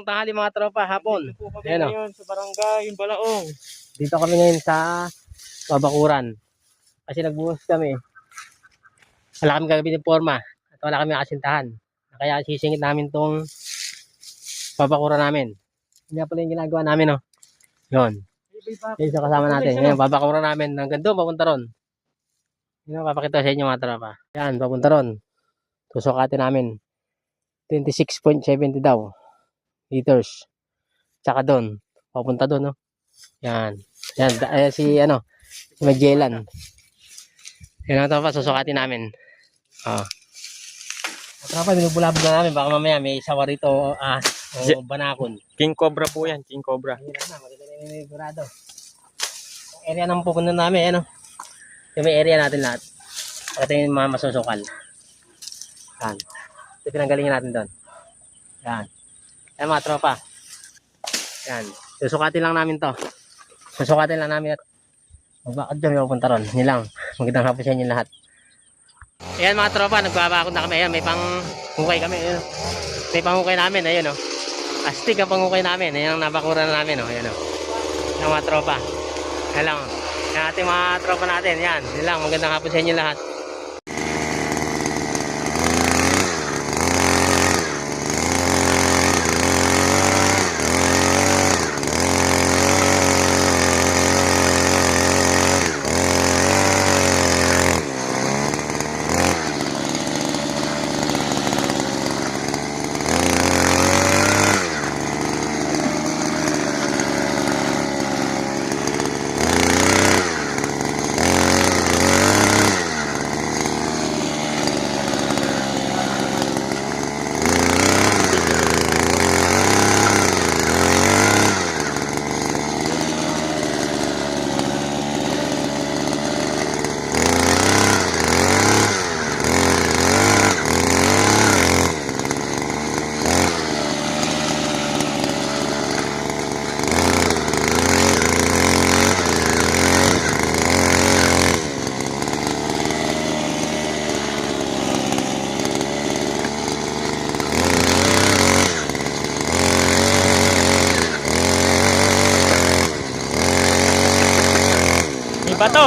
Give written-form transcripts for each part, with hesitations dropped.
ng tanghali mga tropa, hapon. Dito po kami Ayan, ngayon sa barangay Balaong. Dito kami ngayon sa Babakuran. Kasi nagbuhos kami. Wala kami gagawin ng forma. At wala kami kasintahan. Kaya sisingit namin tong Babakuran namin. Hindi pala yung ginagawa namin, no? Yun. Yun sa kasama natin. Ngayon, Babakuran namin. Hanggang doon, papunta ron. Yun ang papakita sa inyo mga tropa. Yan, papunta ron. Susukatin namin. 26.70 daw. Liters. Tsaka doon. Papunta doon, no? Yan. Yan. Si Magellan. Yan ang tropa. Susukatin namin. Tropa, binubulabog na namin. Baka mamaya may sawa rito o banakon. King Cobra po yan, King Cobra. Hirap na. Maganda na yung sigurado. Area ng pupunta namin. Yung may area natin lahat. Ito yung mga masusukal. Yan. Ito pinanggalingan natin doon. Yan. Yan mga tropa. Yan. Susukatin lang namin to. Susukatin lang namin at magbakad kami pupunta ron. Yan lang. Magandang hapon sa inyo lahat. Ayan mga tropa. Nagbabakod na kami. Ayan. May panghukay kami. Ayan. May panghukay namin. Ayan o. Astig ang panghukay namin. Ayan ang nabakuran na namin o. Ayan o. Ayan mga tropa. Ayan lang. Ayan ating mga tropa natin. Yan. Yan lang. Magandang hapon sa inyo lahat.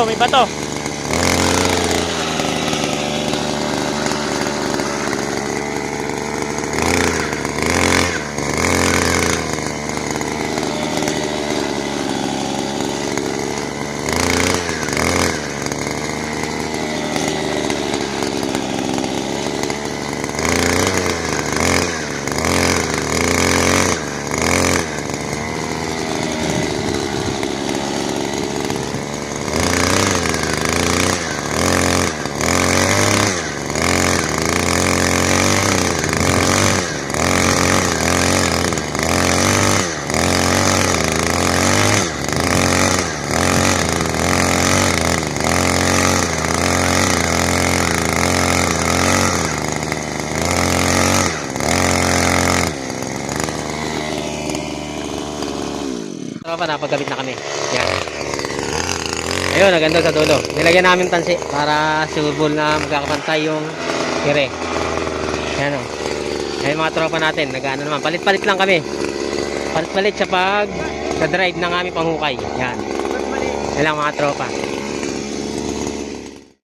May bato. Tropa, napagkabit na kami. Yan. Ayun, naganda sa dulo. Nilagyan namin tansi para sure na magkakapantay yung kire. Yan o. Ayun mga tropa natin. Nag-ano naman. Palit-palit lang kami. Palit-palit sa pag sa drive ng aming panghukay. Yan. Yan lang mga tropa.